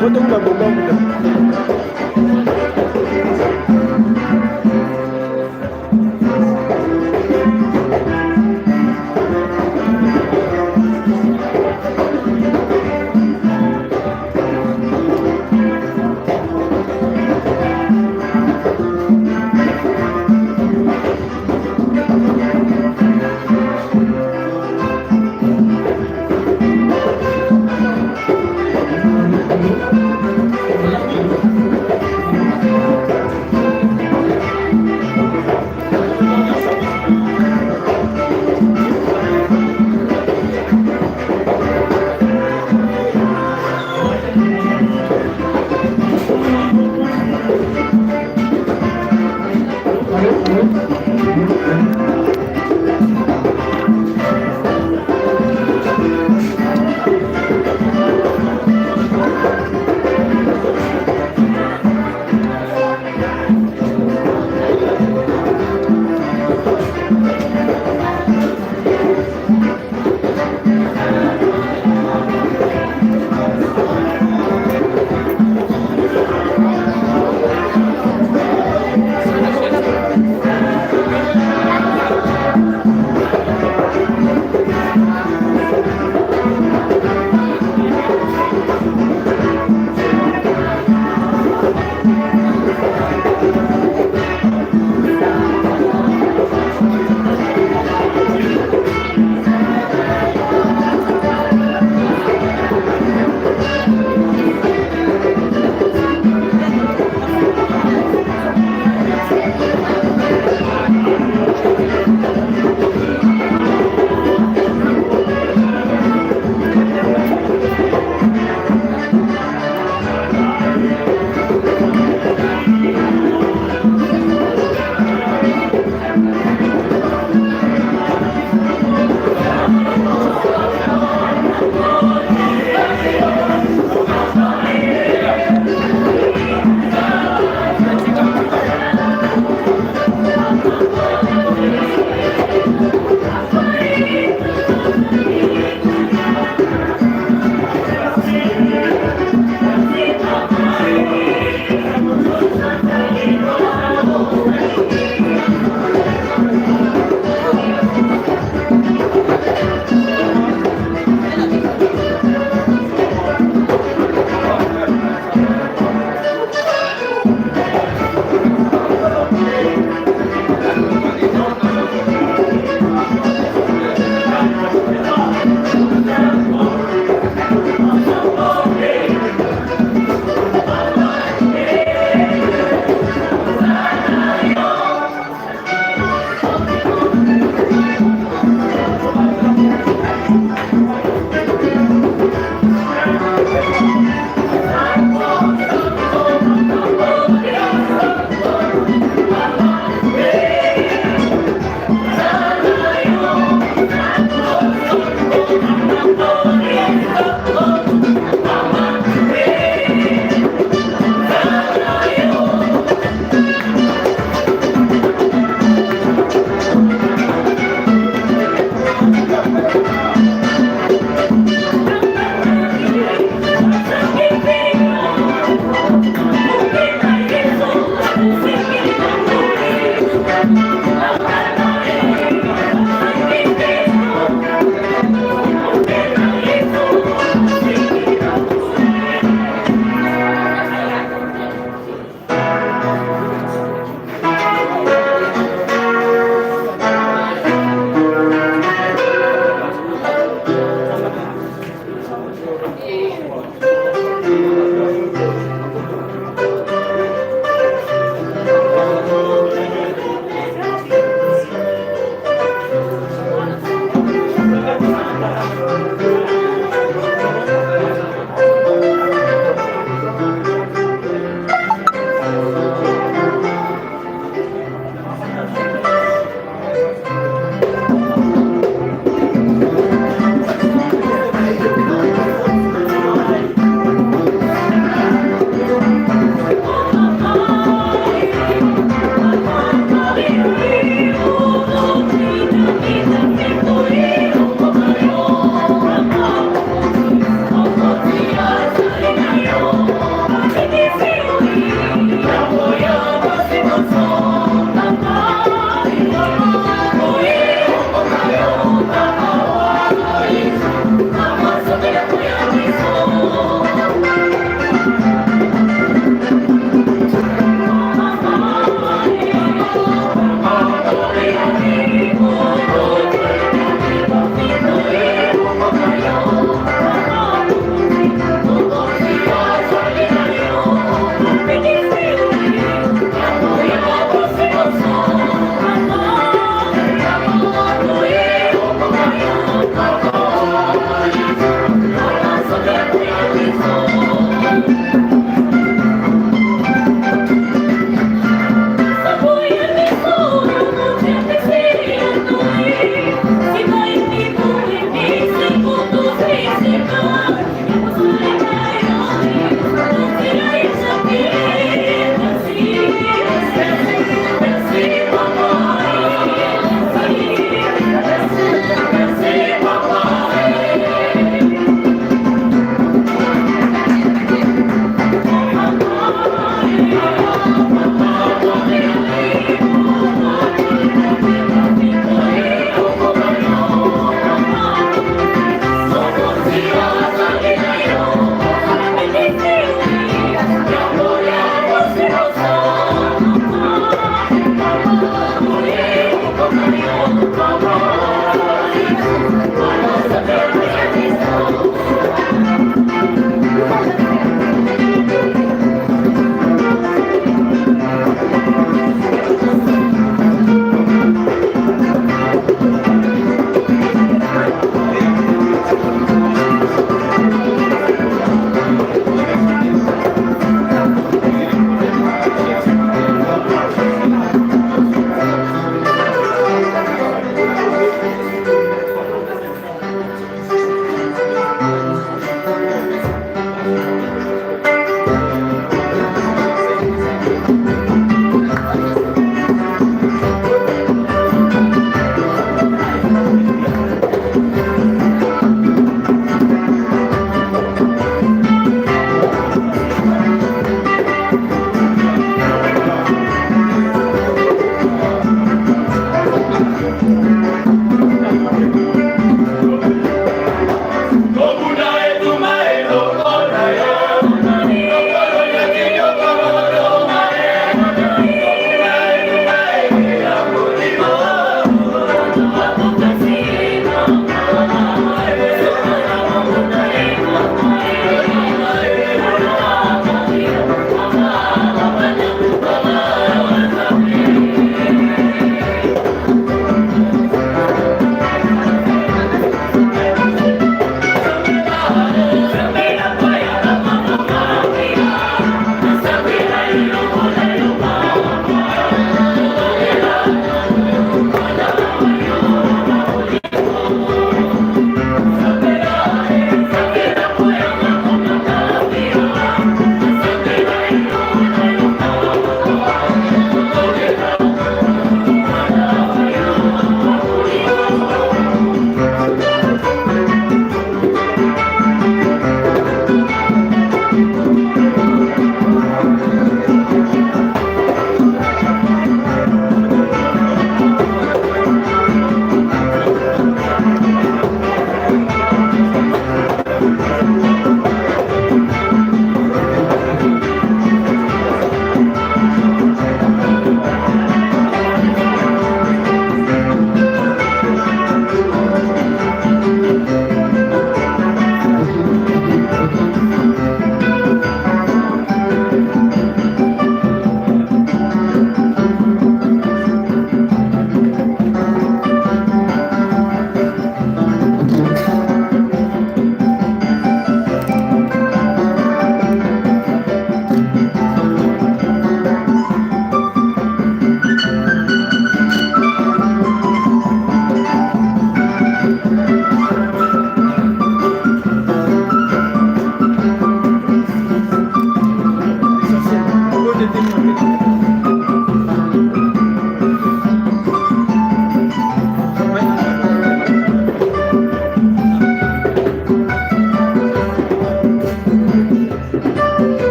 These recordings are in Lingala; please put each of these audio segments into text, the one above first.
Potong udah bobong udah.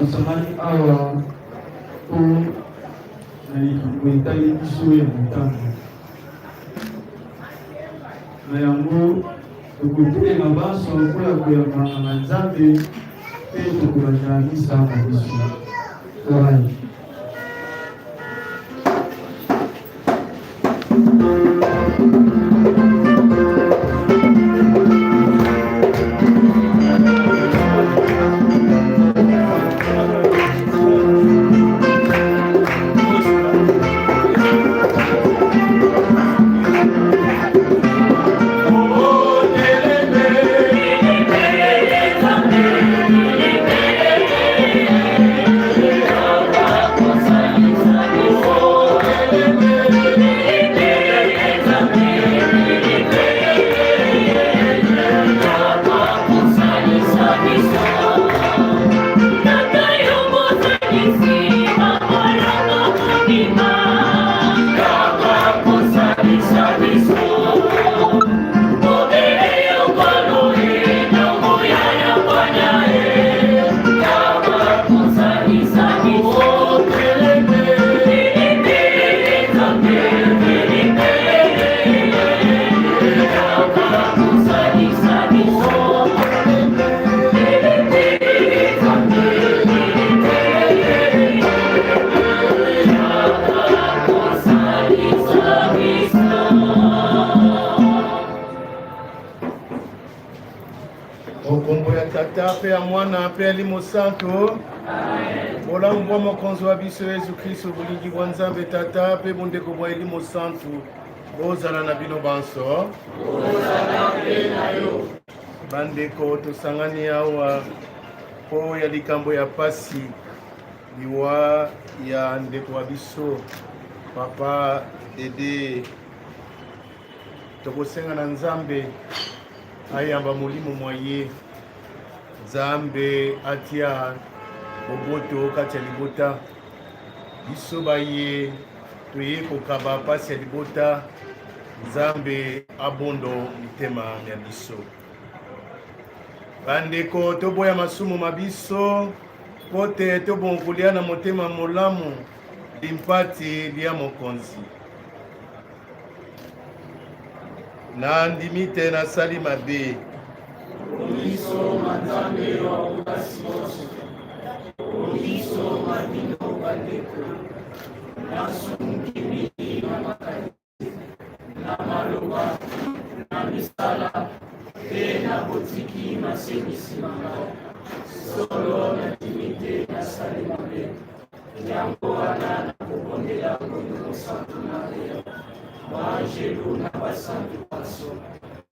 Tosangani awa po naitali biso ya motango na yango tokotelenga baso lokola koyamba na Nzambe mpe tokolanda misa na biso. Orai. Ya mwana pe alimo santo bolangu bwa mokonzi wa biso Yesu Kristo bulingi bwa Nzambe tata pe bondeko bwa elimo santo bozala na bino banso bandeko tosangani awa po ya likambo ya pasi liwa ya ndeko wa biso papa Dede tokosenga na Nzambe ayamba molimo mwaye Nzambe atia boboto kati ya libota biso baye toye kokaba pasi ya libota Nzambe abondo mitema ya biso bandeko toboya masumu mabiso pote tobongolia na motema molamu limpati lia mokonzi na ndimite na sali mabe Oliso Nzambe wa bukasi boso Oliso madino bandeko nasumukimi na makali na maloba na misala pe na botiki masemisi manga solo na timite na sali mabe yango wana na kobondela ngondo santo Maria Angelu na basantu paso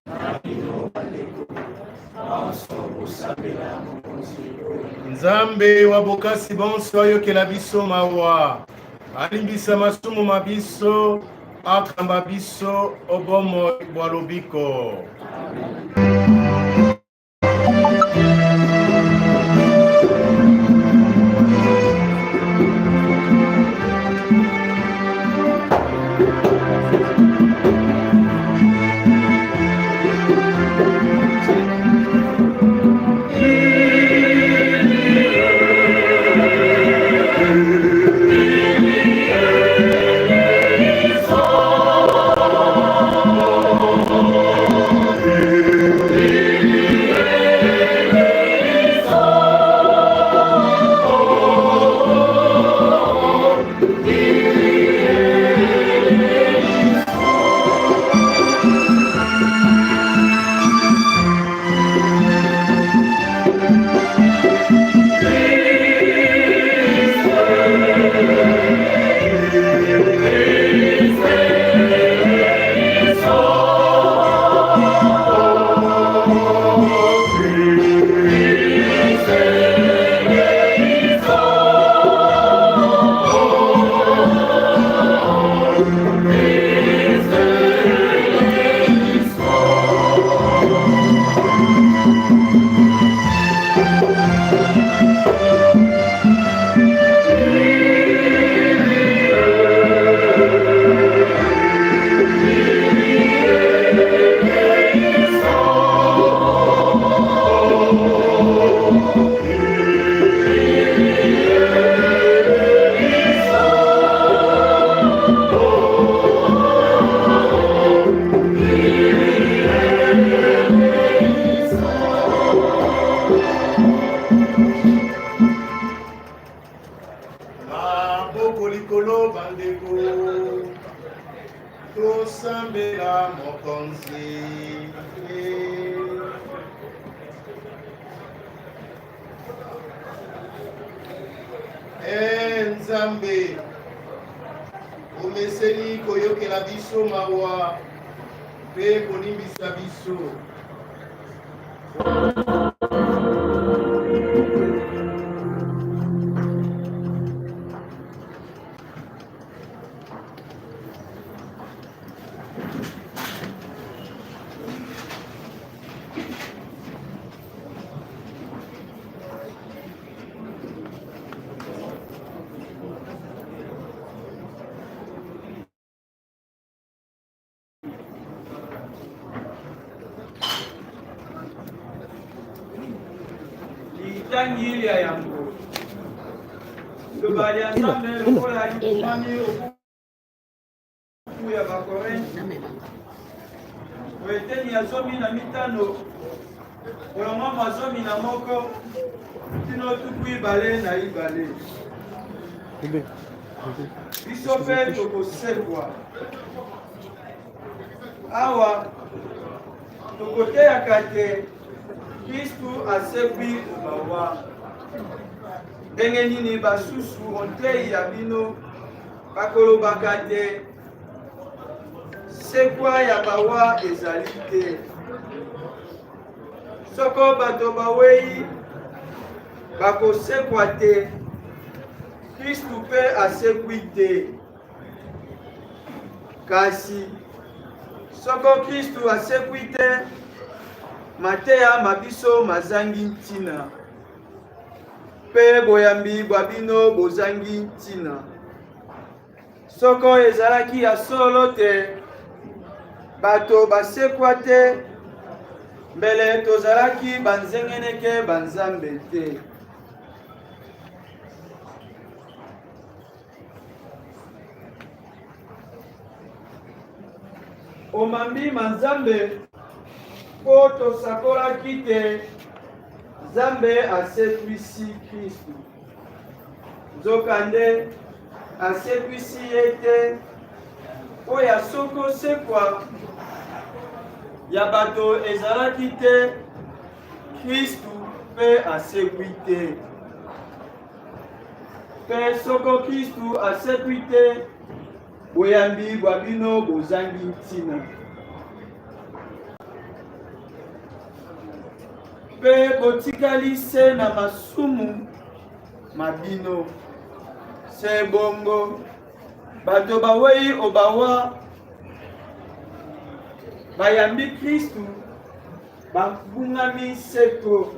na bino bandeko Nzambe wa bokasi bonso ayokela biso mawa alimbisa masumu mabiso akamba biso obomo bwa lobiko. sambela mokonzi. Nzambe omeseni koyokela biso mawa mpe kolimbisa biso. Litangili ya yango lobali Nzambe lokola likumami okuku ya bakorinthe oeteni ya 15 olongo mwa 11 tino tuku ibale na ibale biso mpe tokosekwa awa tokoteyaka te Kristu asekwi mawa ndenge nini basusu ontei ya bino bakolobaka te sekwa ya bawa ezali te. Soko bato bawei bakosekwa te, Kristu mpe asekwi te. Kasi soko Kristu asekwi te, mateya mabiso mazangi ntina mpe boyambi bwa bino bozangi ntina. Soko ezalaki ya solo te, bato basekwa te, mbele tozalaki banzengeneke banzambe te. Omambi manzambe po tosakolaki te, Nzambe asekwisi Kristu. Nzokande asekwisi ye te, oya soko sekwa ya bato ezalaki te, Kristu mpe asekwi te. Mpe soko Kristu asekwi te, boyambi bwa bino bozangi ntina. Mpe botikali se na masumu mabino. Se bongo bato bawei obawa bayambi Kristu babungami seko.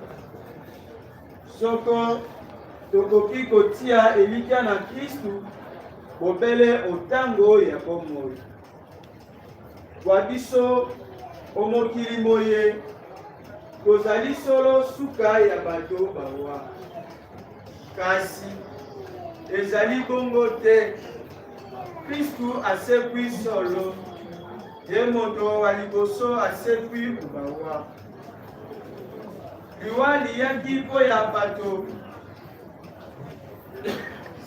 Soko tokoki kotia elikya na Kristu bobele otango ya bomoi. Kwa biso omokili moye kozali solo suka ya bato bawa. Kasi ezali bongo te, Kristu asekwi solo, ye moto wa liboso asekwi ubawa. Liwa liyaki mpo ya bato,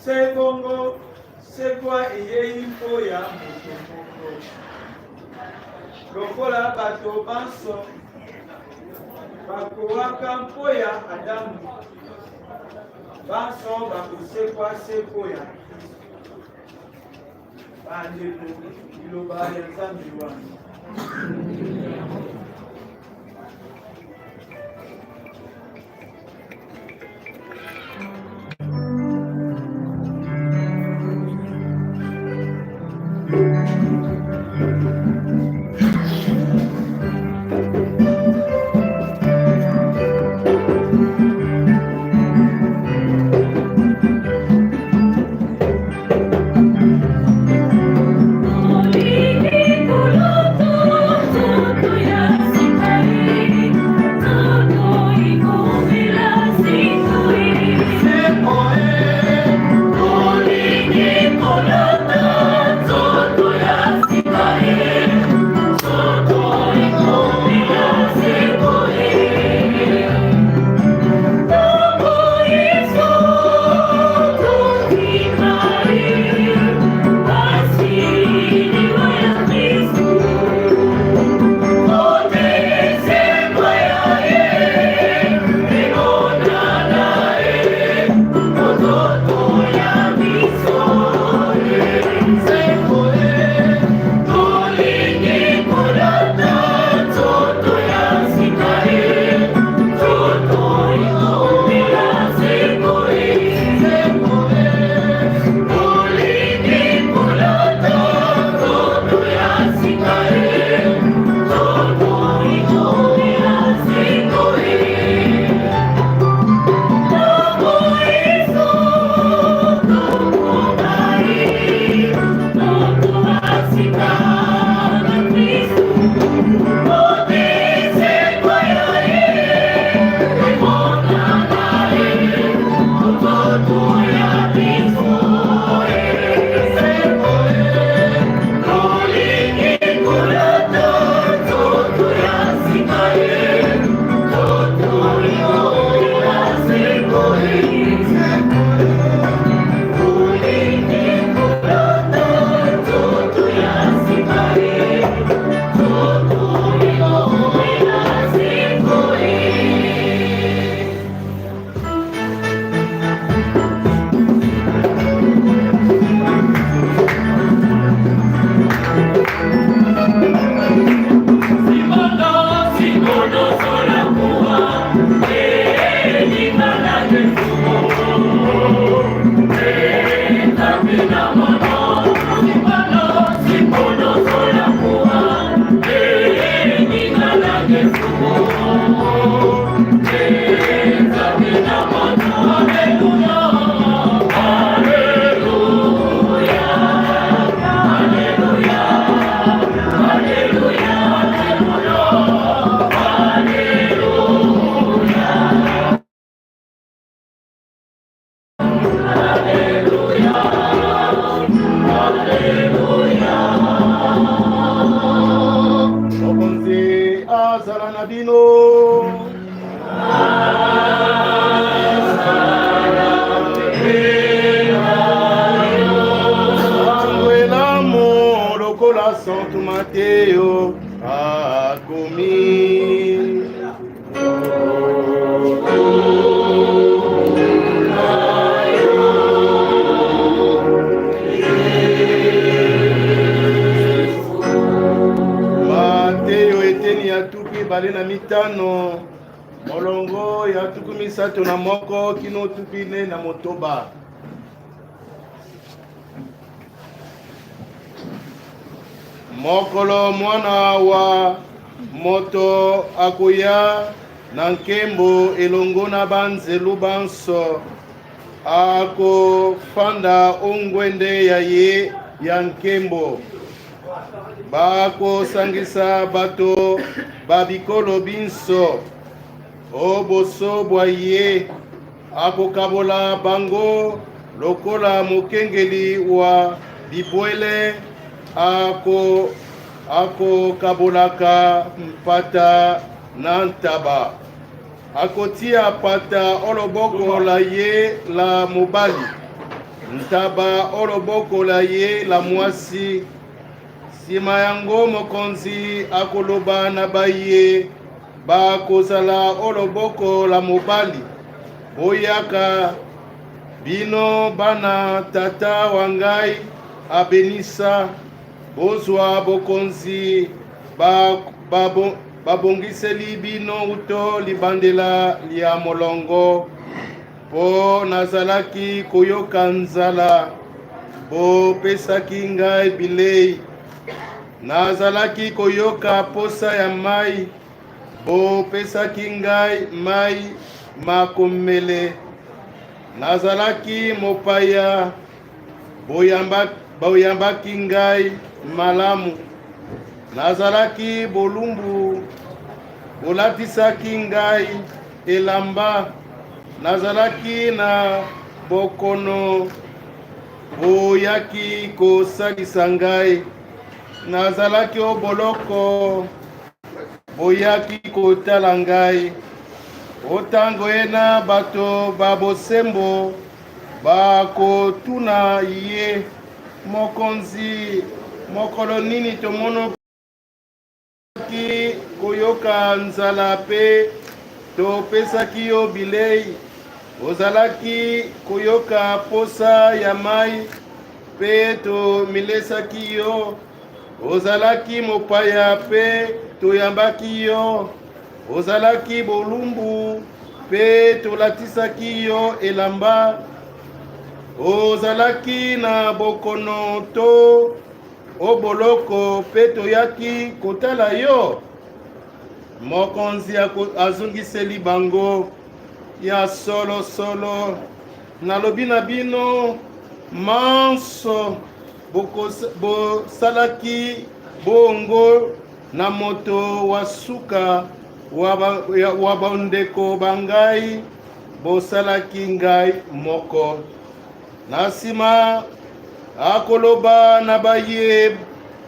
se bongo sekwa eyei mpo ya moto moko. Lokola bato banso bakowaka mpo ya Adamu, banso bakosekwa seko ya bandeko. Liloba ya Nzambe wana. Kulutu tutu ya Santo Mateo akomi. Mateo eteni ya tuki bale na mitano, molongo ya tuku misato na moko kino tuki ne na motoba. Mokolo mwana wa moto akoya na nkembo elongo na banzelu banso akofanda ongwende ya ye ya nkembo. Bakosangisa bato babikolo binso oboso bwa ye akokabola bango lokola mokengeli wa bibwele ako kabolaka mpata na ntaba. Akotia pata oloboko la ye la mobali, ntaba oloboko la ye la mwasi. Sima yango mokonzi akoloba na baye bakozala oloboko la mobali. Boyaka bino bana tata wangai abenisa. Bozwa bokonzi babongiseli bino uto libandela lia molongo. Po nazalaki koyoka nzala, bopesaki ngai bilei. Nazalaki koyoka posa ya mai, bopesaki ngai mai makomele. Nazalaki mopaya, boyambaki ngai malamu. Nazalaki bolumbu, bolatisaki ngai elamba. Nazalaki na bokono, boyaki kosalisa ngai. Nazalaki oboloko, boyaki kotala ngai. Otango ena bato babosembo bakotuna ye, mokonzi, mokolo nini tomono ki koyoka nzala pe topesaki yo bilei. Ozalaki koyoka posa ya mai pe tomilesaki yo. Ozalaki mopaya pe toyambaki yo. Ozalaki bolumbu pe tolatisaki yo elamba. Ozalaki na bokono to oboloko pe toyaki kotala yo. Mokonzi azungiseli bango, ya solo solo nalobi na bino manso bosalaki bongo na moto wa suka wa bandeko bangai bosalaki ngai moko. Na nsima akoloba na baye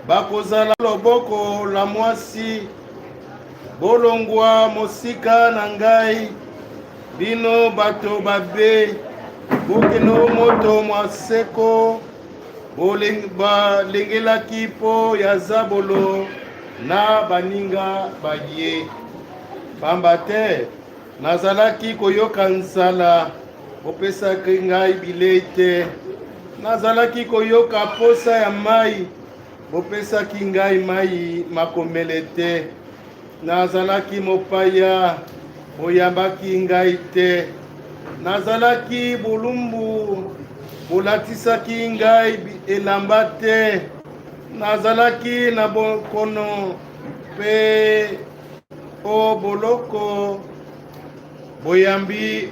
bakozala loboko la mwasi, bolongwa mosika na ngai, bino bato babe, bokeno moto mwaseko, balengelaki po ya zabolo na baninga baye. Pamba te nazalaki koyoka nzala, bopesaki ngai bilei te. Nazalaki koyoka posa ya mai, bopesaki ngai mai makomele te. Nazalaki mopaya, boyambaki ngai te. Nazalaki bulumbu, bolatisaki ngai elamba te. Nazalaki na bokono pe o boloko,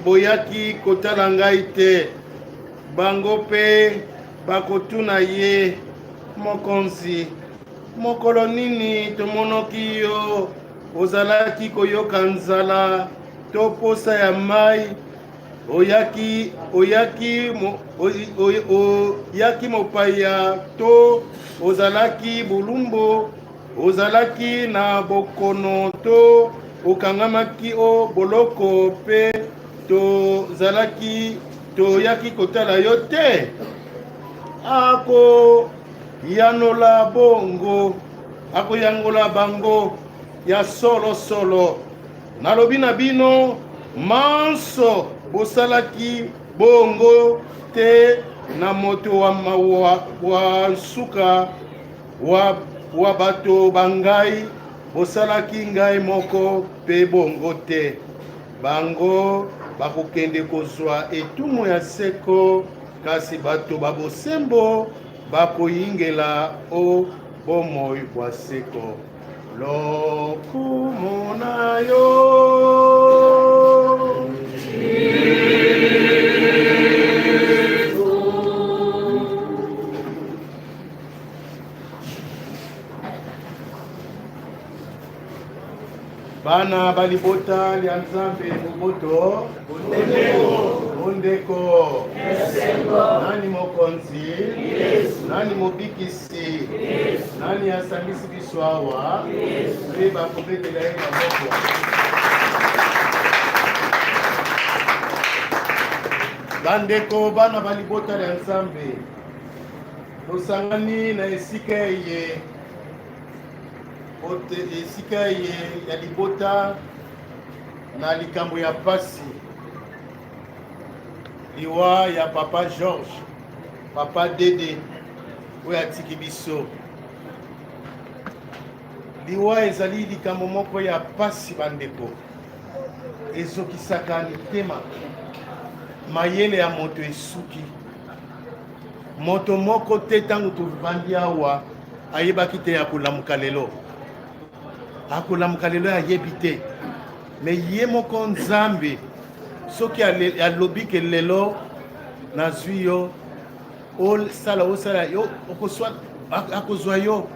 boyaki kotala ngai te. Bango pe bakotuna ye, mokonzi, mokolo nini tomonoki yo ozalaki koyoka nzala to posa ya mai, oyaki mopaya to ozalaki bulumbu, ozalaki na bokono to okangamaki o boloko pe toyaki kotala yo te. Akoyangola bango ya solo. Nalobi na bino, manso bosalaki bongo te na moto wa nsuka wa bato bangai, bosalaki ngai moko pe bongo te. Bango bakokende kozwa etumu ya seko, kasi bato babosembo bakoyingela o bomoi bwa seko. Lokumu na yo bana balibota lya Nzambe moboto ondeko nani mokonzi, nani mobikisi, nani asambisi biso awa pe bakobetela ye maboko. Bandeko bana balibota lya Nzambe, tosangani na esika ye ya libota na likambo ya pasi, liwa ya papa George, papa Dede oyo atiki biso. Liwa ezali likambo moko ya pasi bandeko, ezokisaka mitema. Mayele ya moto esuki, moto moko te tango tovandi awa ayebaki te ya kolamuka lelo. Akolamuka lelo ayebi te, me ye moko Nzambe soki alobi ke lelo nazwi yo osala yo akozwa yo.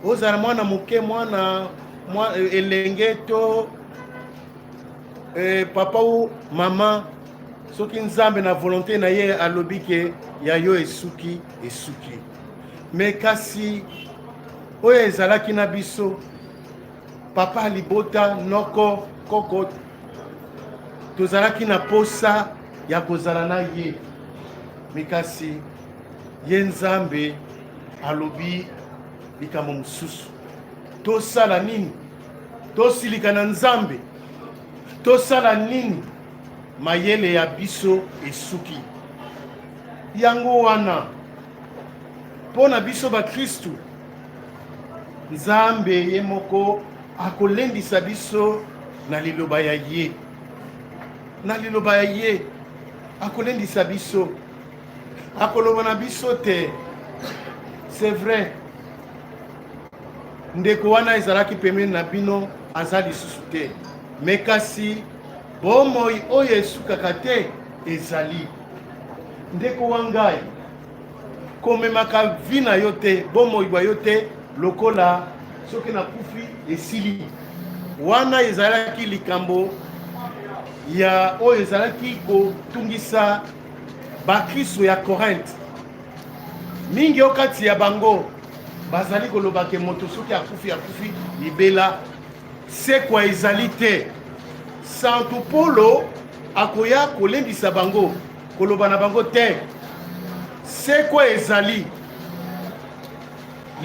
Ozala mwana moke, mwana elenge to papa ou mama, soki Nzambe na volonté na ye alobi ke ya yo esuki. Me kasi oyo ezalaki na biso papa libota noko koko, tozalaki na posa ya kozala na ye. Mikasi ye Nzambe alobi likambo mosusu. Tosala nini? Tosilika na Nzambe? Tosala nini? Mayele ya biso esuki. Yango wana pona biso ba Kristu, Nzambe ye moko akolendisa biso na liloba ya ye. Na liloba ya ye akolendisa biso, akoloba na biso te. C'est vrai, ndeko wana ezalaki pembeni na bino aza lisusu te, me kasi bomoi oyo esukaka te ezali. Ndeko wangai komemaka vi na yo te, bomoi bwa yo te, lokola soki na kufi esili. Wana ezalaki likambo ya oyo ezalaki kotungisa bakristo ya Corinthe. Mingi okati ya bango bazali kolobake moto soki akufi libela sekwa ezali te. Santo Paulo akoya kolendisa bango koloba na bango te sekwa ezali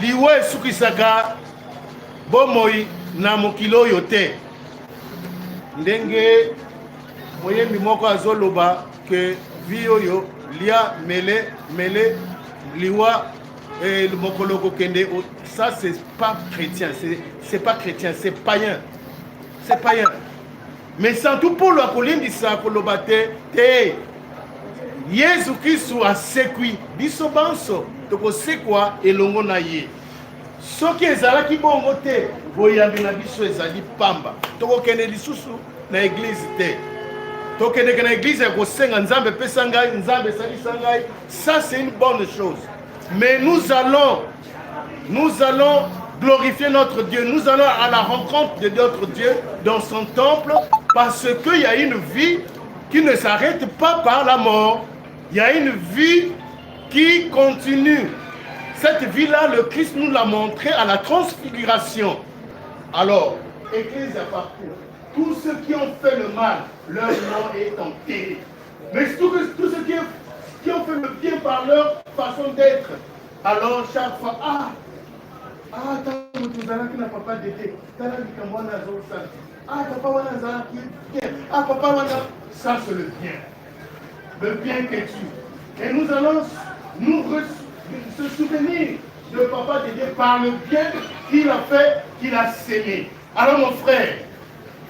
liwa esukisaka bomoi na mokili oyo te. Ndenge moyembi moko azoloba ke vi oyo lia mele liwa mokolo kokende, ça c'est pas chrétien, c'est pas chrétien, c'est païen. C'est païen. Mais Santo Paulo akolindisa koloba te Yesu Kristo asekwi biso banso tokosekwa elongo na ye. Soki ezalaki bongo te boyambi na biso ezali pamba tokokende lisusu na église te. Tokende na église kosenga nzambe pesa ngai nzambe salisa ngai, ça c'est une bonne chose. Mais nous allons glorifier notre Dieu. Nous allons à la rencontre de notre Dieu dans son temple parce qu'il y a une vie qui ne s'arrête pas par la mort. Il y a une vie qui continue. Cette vie-là, le Christ nous l'a montré à la transfiguration. Alors, Église à partout, tous ceux qui ont fait le mal, leur nom est enterré. Mais tous ceux qui ont fait le bien par leur façon d'être, alors chaque fois, papa d'été, papa, ça c'est le bien. Le bien que tu. Et nous allons se souvenir de papa d'été par le bien qu'il a fait, qu'il a sémé. Alors mon frère,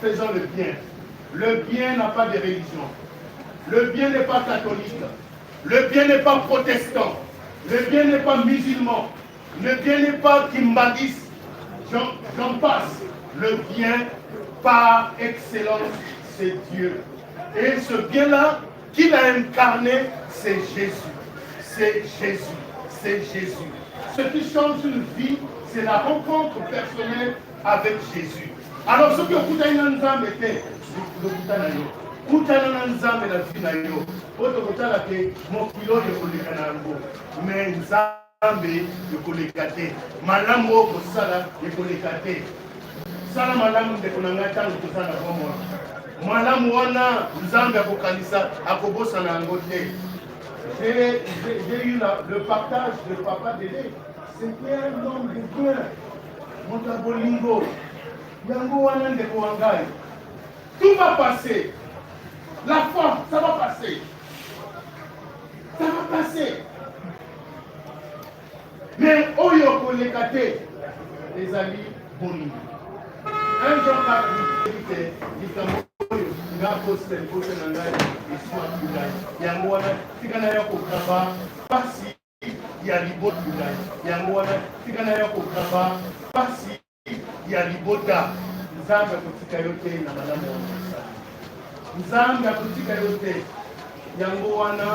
faisons le bien. Le bien n'a pas de religion. Le bien n'est pas catholique. Le bien n'est pas protestant. Le bien n'est pas musulman. Le bien n'est pas kimbadis. J'en passe. Le bien par excellence, c'est Dieu. Et ce bien-là qu'il a incarné, c'est Jésus. C'est Jésus. C'est Jésus. Ce qui change une vie, c'est la rencontre personnelle avec Jésus. Alors, ce qui ont coûté un ensemble était kutana na nzambe na vie na yo oto kotala ke mokilo ekoleka na yango mais nzambe ekoleka te malamu oyo kosala ekoleka te sala malamu ndeko na ngai ntango toza na bomoi malamu wana nzambe akokanisa akobosana yango te. J'ai eu le partage de papa Dédé. C'était un homme de bien moto ya bolingo yango wana ndeko wa ngai. Tout va passer. La foi, ça va passer. Ça va passer. Mais oyo kolekate, les amis, boni. Un jour, il dit que nga poste na ngai eswa ngai. Yango wana tikana ya kokaba pasi ya libota ngai. Yango wana tikana ya kokaba pasi ya libota. Nzambe kotika yote na malamu wana. Nzambe akotika yote yango wana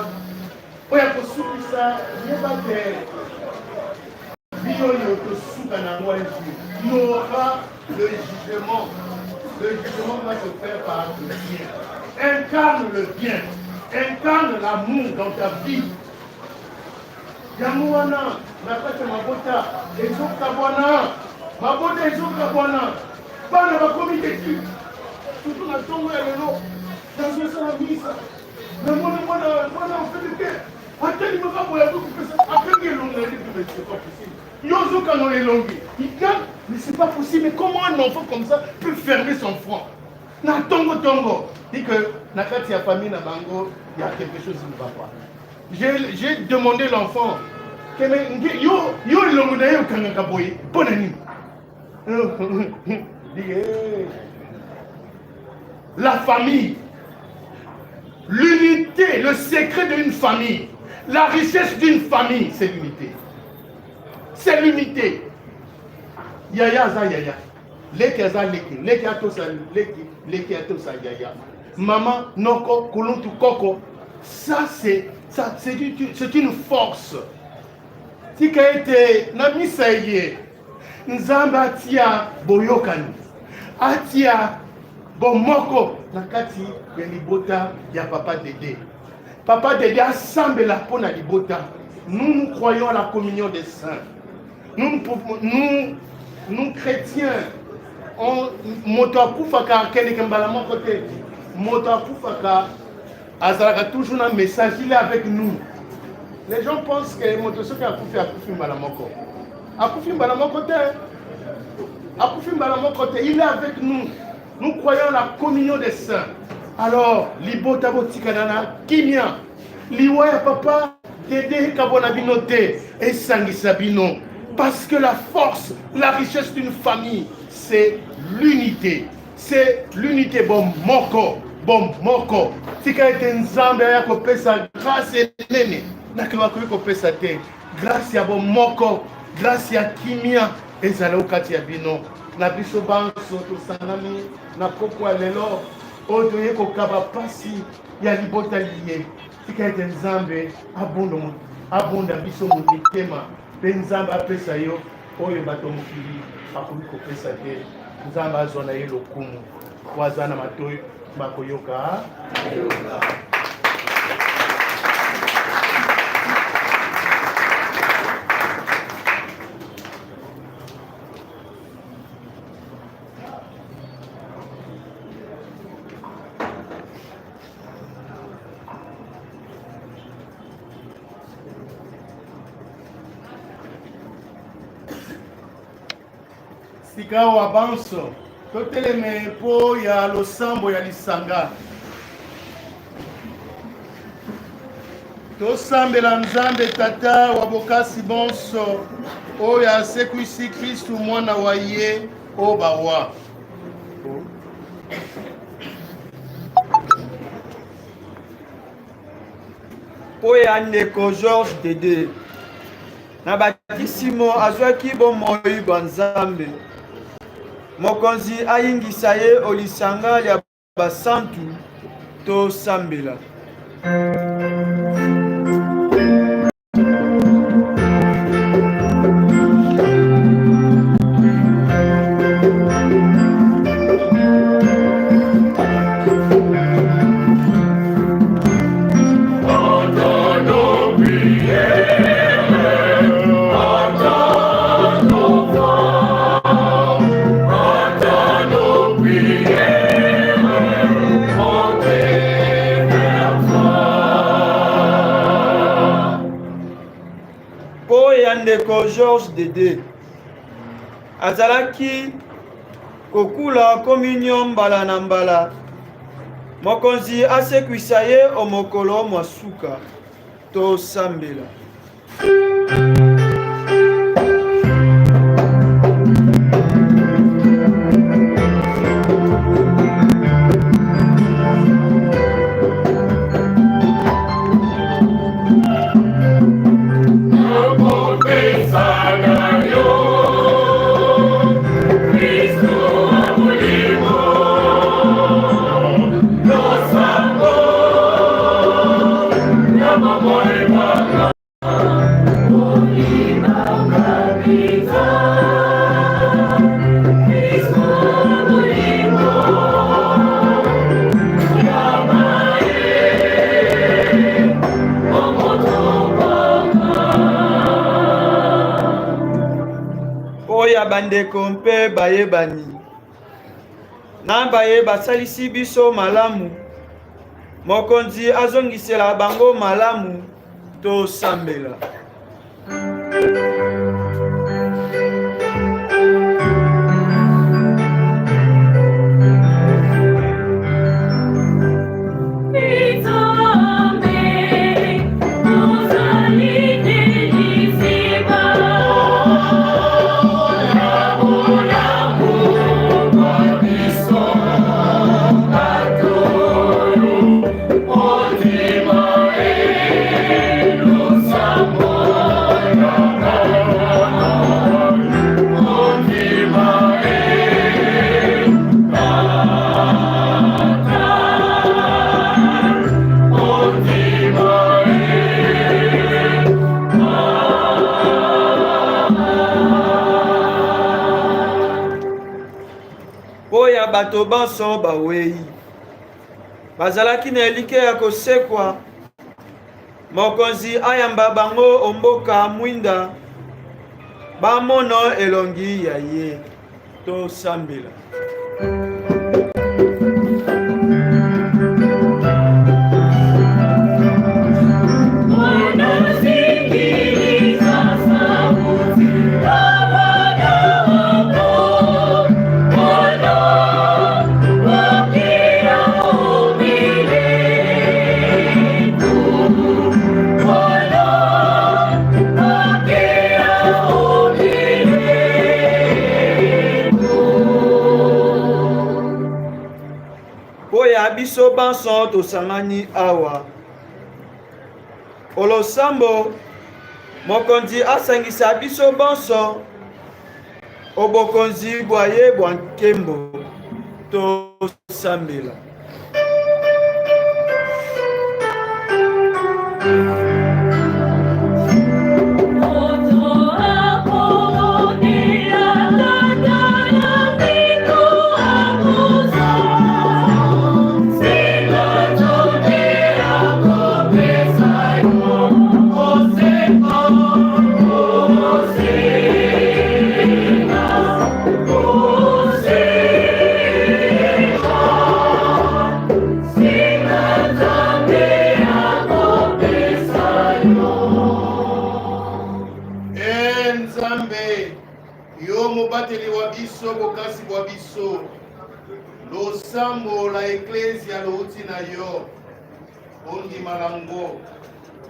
oyo akosukisa yeba te biyoyo tosuka nango esu. Il y aura le jugement. Le jugement va se faire par le bien. Incarne le bien. Incarne l'amour dans ta vie. Yango wana nakati mabota ezokabwana. Mabota ezokabwana. Bana bakomi tetu. Surtout na tongo ya lelo. Dans ce sens, mais moi, on fait du bien. Après, il me va pour la boucle, après, il y a c'est pas possible. Yozo, quand on est longué, il gagne, mais c'est pas possible. Mais comment un enfant comme ça peut fermer son front? Na tongo. Dit que, na kati ya famille, na bango, il y a quelque chose qui ne va pas. J'ai demandé l'enfant, yo, longo na yo, kanga boye, bonani. La famille. L'unité, le secret d'une famille, la richesse d'une famille, c'est l'unité. C'est l'unité. Yaya za yaya. Leki za leki. Leki atosa leki. Leki atosa yaya. Maman, noko, kuluntu koko. Ça, c'est une force. Si ka ete na misa ye, nzamba atia boyokani. Atia bomoko. na kati ya libota ya Papa Dédé. Papa Dédé assemble la peau na libota. Nous croyons à la communion des saints. Nous chrétiens, moto akufaka kende kembala mon côté. Moto akufaka azalaka toujours un message, il est avec nous. Les gens pensent que moto soki akufi mbala moko. Akufi mbala moko te. Akufi mbala moko te, il est avec nous. Nous croyons à la communion des saints. Alors, libota botikanana kimia. Liwa papa Dédé kabona binote et sangi sabino. Parce que la force, la richesse d'une famille, c'est l'unité. C'est l'unité. Bon moko. Tika ete nzambe ya kopesa grâce nene. Nakiwa kopesa te. Grâce ya bon moko. Grâce ya kimia. Ezala okati ya bino. Na biso banso tosanami. Na pokwa lelo. Oyo ye kokaba pasi ya libota liye. Tika ete nzambe abonda biso mitema. Pe nzambe apesa yo oyo bato mokili akomi kopesa te. Nzambe azwa na ye lokumu waza na matoyi bakoyoka. Sika wa banso toteleme po ya losambo ya lisanga tosambela nzambe tata wa bokasi bonso oyo asekwisi Kristu mwana wa ye o bawa. Po ya ndeko Georges Dédé na batisimo azwaki bomoi bwa nzambe mokonzi ayingisa ye olisanga lya basantu tosambela. Ndeko Georges Dédé azalaki kokula communion mbala na mbala mokonzi asekwisa ye omokolo mwasuka tosambela. Bandeko mpe bayebani na baye basalisi biso malamu mokonzi azongisela bango malamu tosambela. Bato banso bawei bazalaki na elike ya kosekwa, mokonzi ayamba bango omboka mwinda bamono elongi ya ye. Tosambela. Biso banso tosangani awa olosambo mokonzi asangisa biso banso obokonzi bwaye bwa nkembo. Tosambela. Bokasi bwa biso losambo la eklesia louti na yo ondima nango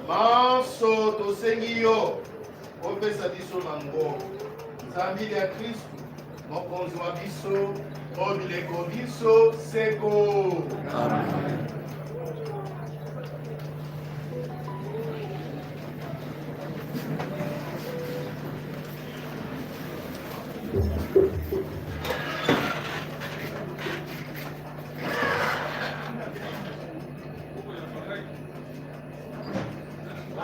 maso tosengi yo opesa biso nango nzambili ya Kristu mokonzi wa biso obileko biso seko. Amen.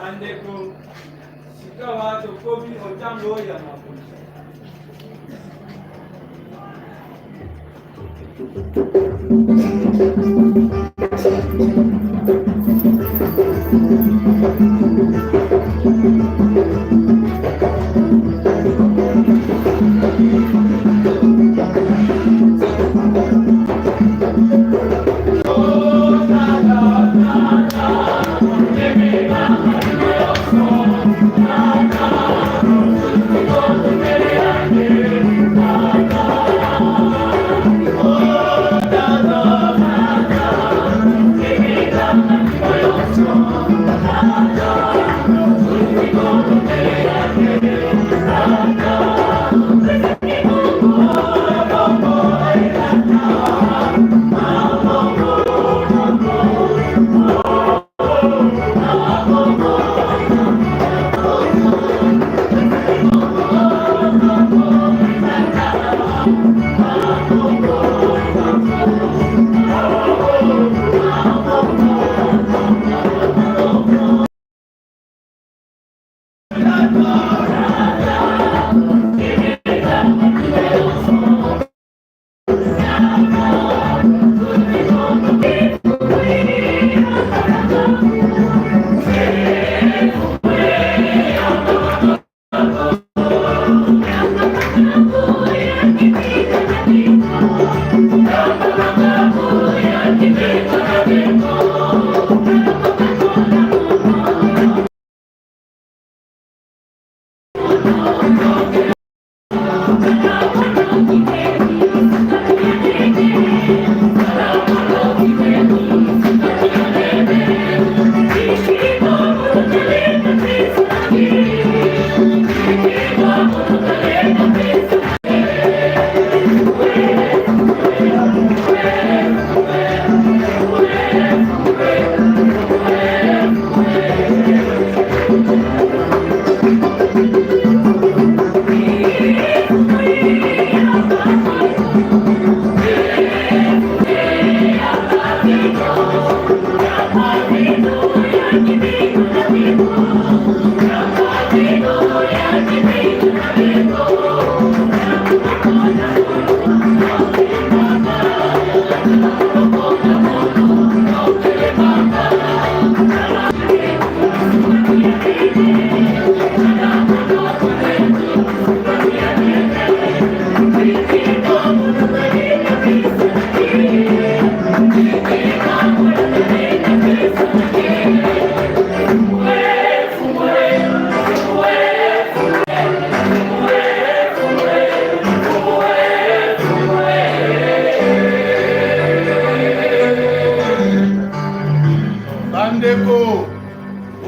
Andeko sikawa tokobi otango ya mafuta.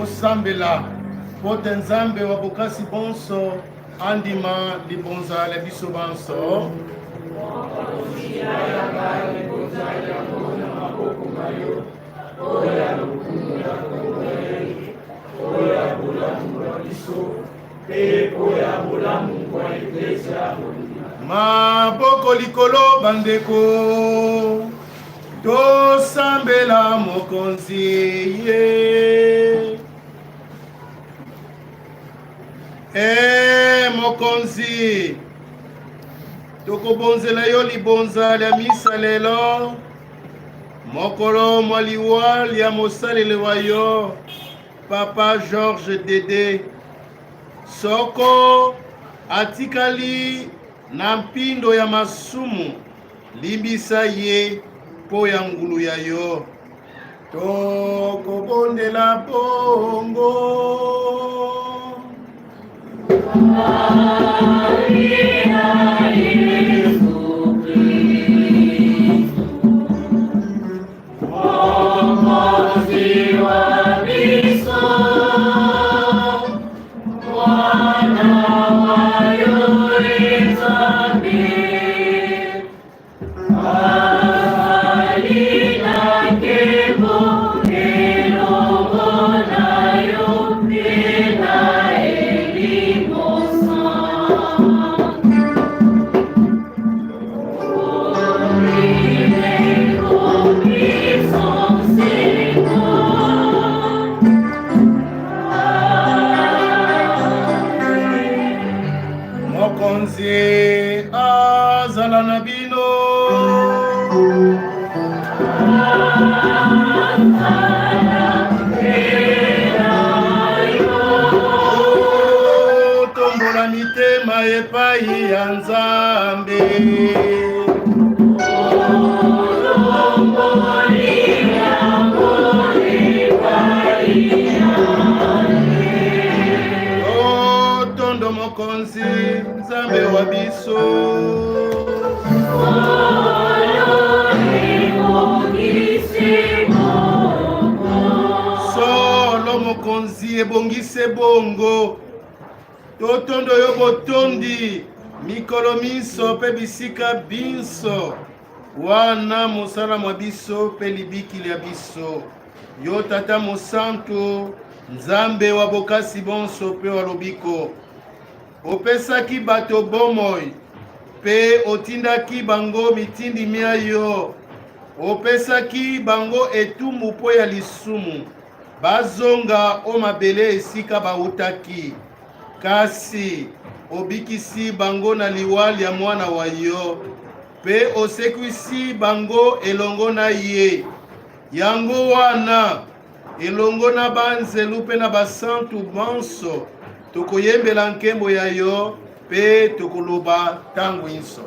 tosambela pote nzambe wa bokasi bonso andima libonza le biso banso maboko likolo bandeko tosambela mokonzi ye mokonzi tokobonzela yo libonza lya misa lelo mokolo mwa liwa lya mosaleli wa yo papa Georges Dede soko atikali na mpindo ya masumu limbisa ye po ya ngulu ya yo tokobondela bongo azala na bino tombola mitema epai ya Nzambe tondo mokonzi Nzambe wa biso solo mokonzi ebongise bongo totondo yo botondi mikolo miso pe bisika binso wana mosala mwa biso pe libikili ya biso yo tata mosantu Nzambe wa bokasi bonso pe wa lobiko opesaki bato bomoi pe otindaki bango mitindi mia yo opesaki bango etumbu po ya lisumu bazonga o mabele esika bautaki kasi obikisi bango na liwali ya mwana wa yo pe osekwisi bango elongo na ye yango wana elongo na banzelu pe na basantu bonso tokoyembela nkembo ya yo pe tokoloba tango inso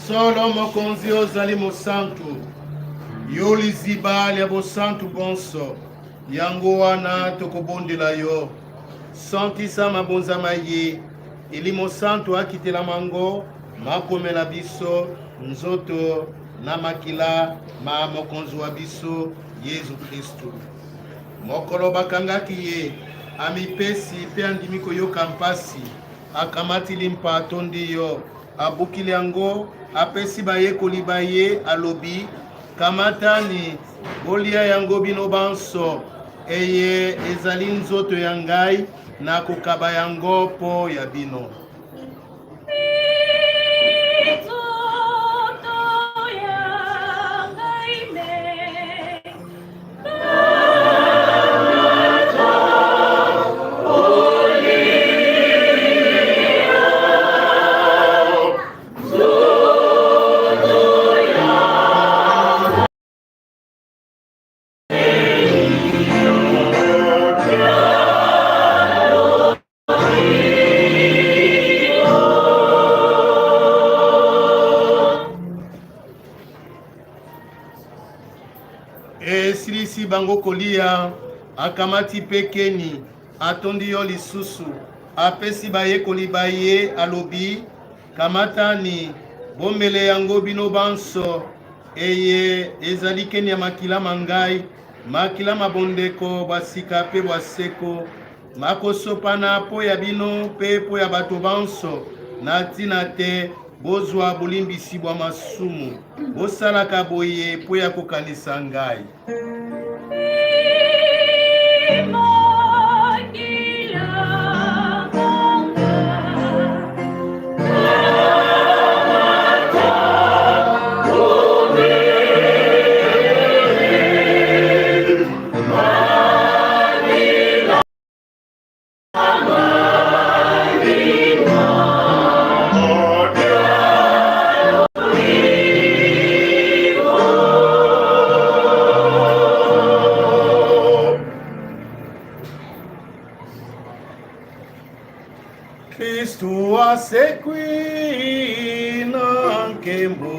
Solo mokonzi ozali mosantu yo liziba lya bosantu bonso yango wana tokobondela yo santisa mabonzama ye eli mosantu akitela mango makomela biso nzoto na makila ma mokonzi wa biso Yesu Kristu mokolo bakangaki ye amipesi mpe andimi koyoka mpasi akamatili mpa atondi yo abukili yango apesi bayekoli baye alobi kamatani bolia yango bino banso eye ezali nzoto ya ngai na kokaba yango po ya bino. Esilisi bango kolia akamati pekeni atondi yo lisusu apesi bayekoli baye alobi kamatani bombele yango bino banso eye ezali keni ya makila mangai makila mabondeko basika pe baseko makosopana po ya bino pe po ya bato banso na tina te bozwa bolimbisi bwa masumu bosalaka boye po ya kokanisa ngai. Kristu asekwi na nkembo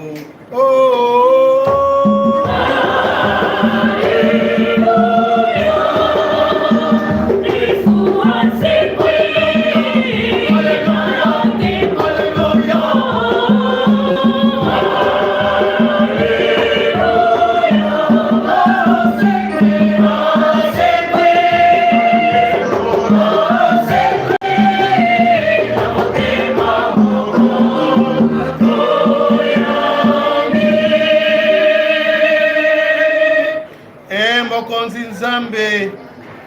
mokonzi nzambe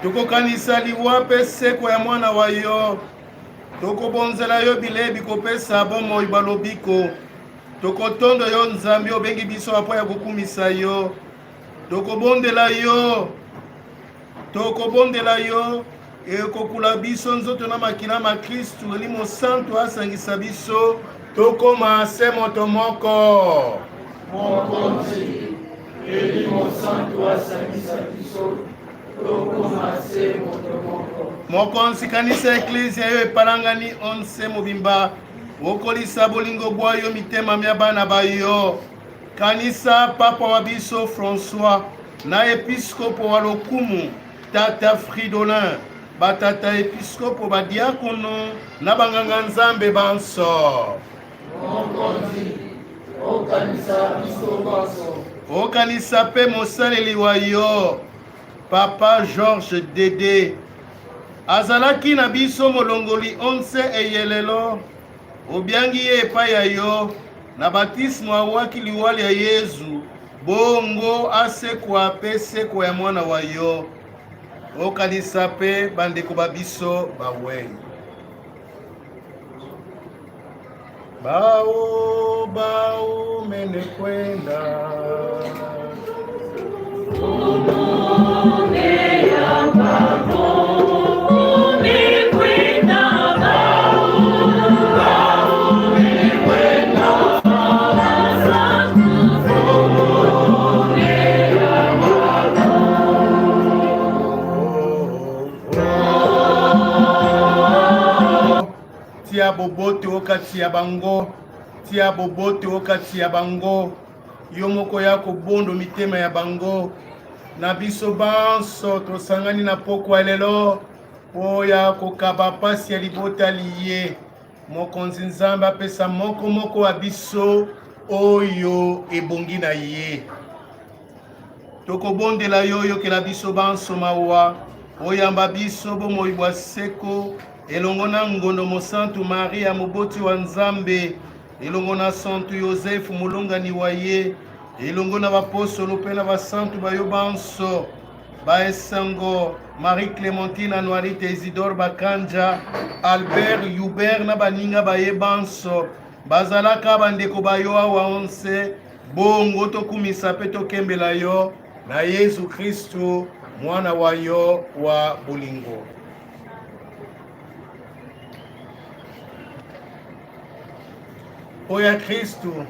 tokokanisa liwa pe seko ya mwana wa yo tokobonzela yo bilebi kopesa bomoi balobiko tokotondo yo nzambe obengi biso apo ya kokumisa yo tokobondela yo ekokula biso nzoto na makila ma Kristu eli mosantu asangisa biso tokoma se moto moko mokonzi eli mosantu asangisa biso tokoma se moto moko mokonzi kanisa eklezia yo epalangani onse mobimba okolisa bolingo bwa yo mitema mya bana bayo kanisa papa wa biso François na episkopo wa lokumu tata Fridolin, batata episkopo badiakono na banganga nzambe banso. Okanisa pe mosaleli wa yo Papa Georges Dede azalaki na biso molongoli 11 eyelelo obiangi ye epai ya yo na batismo awaki liwali ya Yezu bongo asekwa pe sekwa ya mwana wa yo. Okanisa pe bandeko babiso bawe bao mene kwenda tia bobote okati ya bango, tia bobote okati ya bango, yo moko ya kobondo mitema ya bango na biso banso tosangani na pokwa lelo oya kokaba pasi ya libota liye mokonzi nzambe apesa moko wa biso oyo ebongi na ye. Tokobondela yo yokela biso banso mawa oyamba biso bomoi bwa seko elongo na ngondo mosantu Maria moboti wa nzambe elongo na santu Yosefu mulongani wa ye elongo na bapostolo pe na basantu bayo banso baesango Marie Clémentine Anuarite Isidore Bakanja Albert Hubert na baninga baye banso bazalaka bandeko bayo awa onse bongo tokumisa pe tokembela yo na Yesu Kristo mwana wa yo wa bolingo. Oya Kristo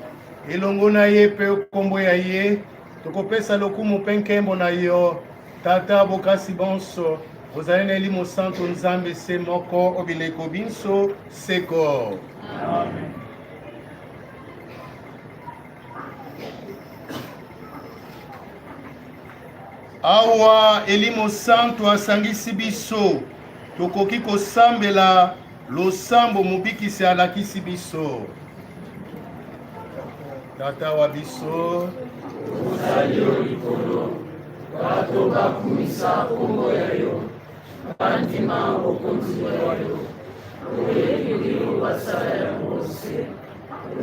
elongo na ye pe kombo ya ye tokopesa lokumu pe nkembo na yo tata bokasi bonso ozali na elimo santo nzambe se moko obileko binso seko. Amen. Awa elimo santo asangisi biso tokoki kosambela losambo mobikisi alakisi biso. Tata wa biso ozali likolo bato bakumisa kombo ya yo bandima bokonzi ya yo oyekeli basala yango se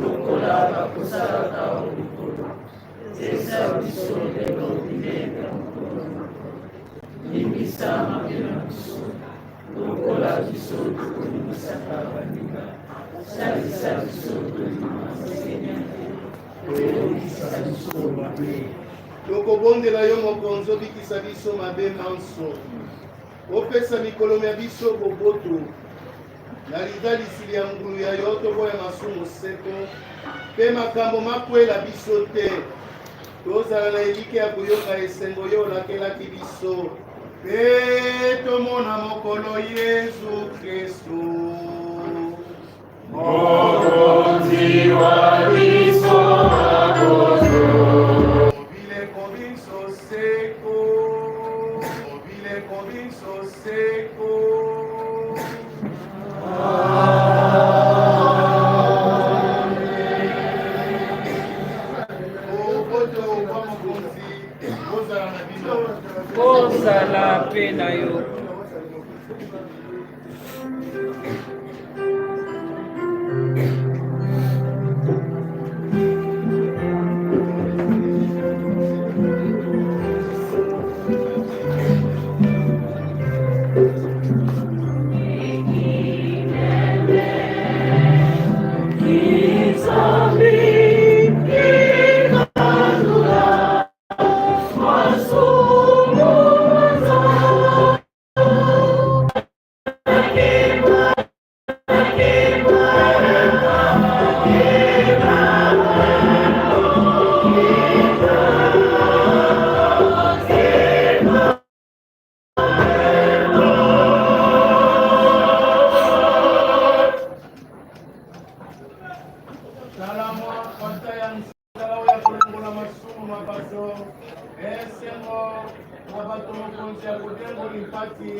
lokola bakosalaka likolo eza biso lelo binene limbisa mabe na biso lokola biso tokolimisaka baninga salisa biso tolimasenya tokobondela yo mokonzi obikisa biso mabe manso opesa mikolo ya biso boboto na lidalisili ya ngulu ya yo toboya masumu seko mpe makambo makwela biso te tozala na elike ya koyoka esengo yo olakelaki biso mpe tomona mokolo Yesu Kristo mokonzi wa biso akozo obileko biso seko obileko biso seko. Ozala pe na yo. bato mokonzi ya kotengo limpati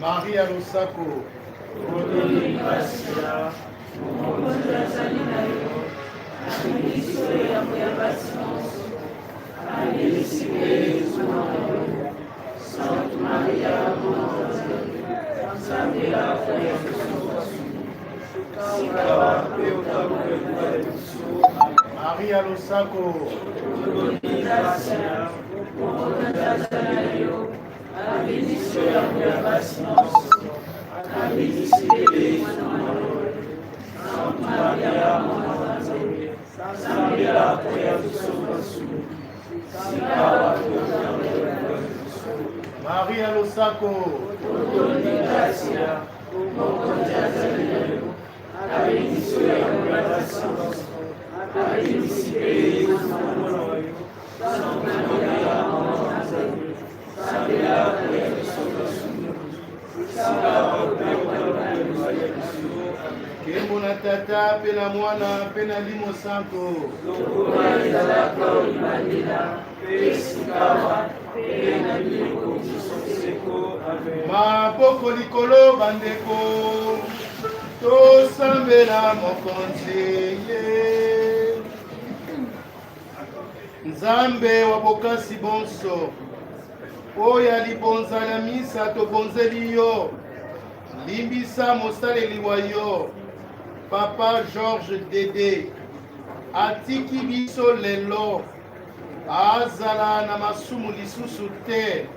Maria Lusako Maria Lusako Maria Losako, Kembo na tata pe na mwana pe na limo santo. Maboko likolo bandeko tosambela mokonzi ye. Nzambe wa bokasi bonso oyo alibonzala misa tobonzeli yo limbisa mosaleli wa yo Papa Georges Dédé atiki biso lelo azala na masumu lisusu te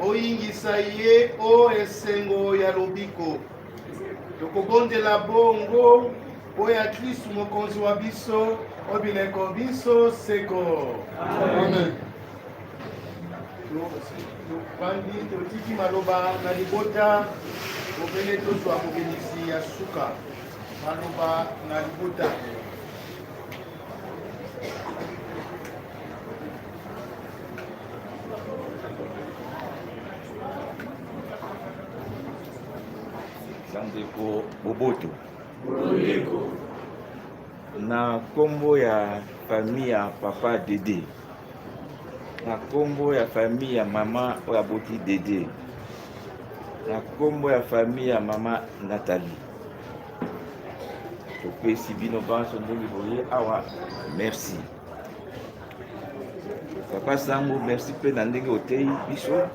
oyingisa ye o esengo ya lobiko tokobondela bongo po ya Kristu mokonzi wa biso obileko biso seko. Amen. Topandi totiki maloba na libota obele tozwa mobelisi ya suka maloba na libota. Sandeko Boboto na kombo ya famille ya Papa Dédé, na kombo ya famille ya Mama oyo aboti Dédé, na kombo ya famille ya Mama Nathalie, topesi bino banso ndenge boye awa. Merci Papa Sango, merci mpe na ndenge otei biso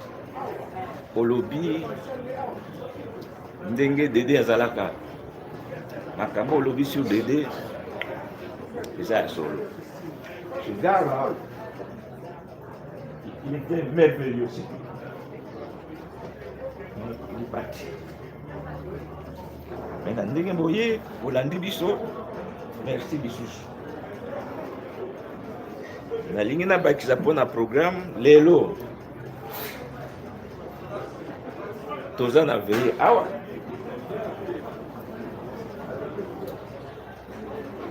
olobi ndenge Dédé azalaka, makambo olobi sur Dédé eza ya solo. Sugara il était merveilleux aussi. Mais na ndenge boye olandi biso, merci bisusu. Nalingi nabakisa mpona programme lelo toza na veye awa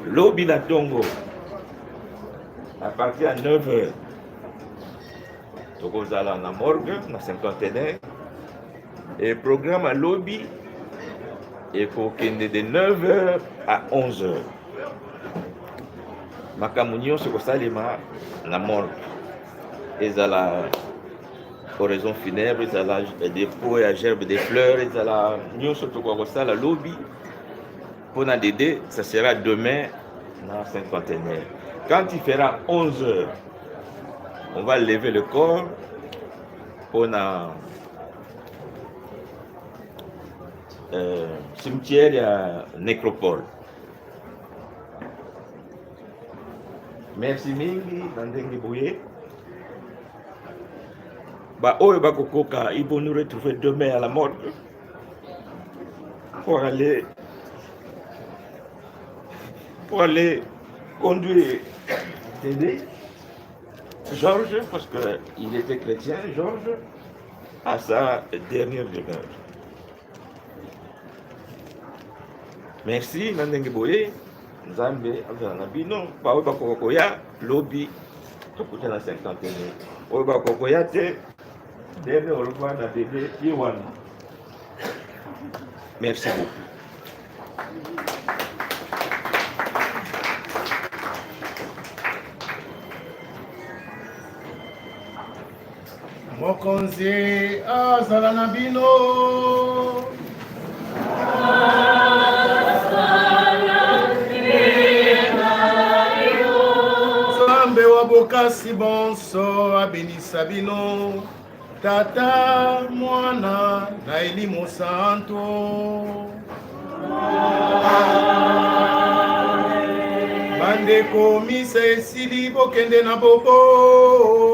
lobi na tongo à partir à 9h tokozala na morgue na cinquantenaire et programme à lobby ekokende de 9h à 11h. Makambo nyonso kosalema na morgue, ezala oraison funèbre, ezala dépôt ya gerbe des fleurs, ezala nyonso tokosala lobby mpona Dédé. Ça sera demain dans cinquantenaire. Quand il fera 11h, on va lever le corps pour un cimetière à nécropole. Merci mingi Nandenge Bouye. Bah oyo bakokoka, ils vont nous retrouver demain à la morgue pour aller conduire Dédé, Georges, parce qu'il était chrétien, Georges, à sa dernière demeure. Merci, Nandenge Boye, Nzambe, Azanabino, Baoba Kokoya, Lobby, Tokuta na 51. Oba Kokoya, te, dernier au revoir na Dédé, Iwan. Merci beaucoup. Mokonzi azala na bino. Nzambe wa bokasi bonso abenisa bino, Tata, Mwana na Elimo Santo. Bandeko misa esili bokende na bobo.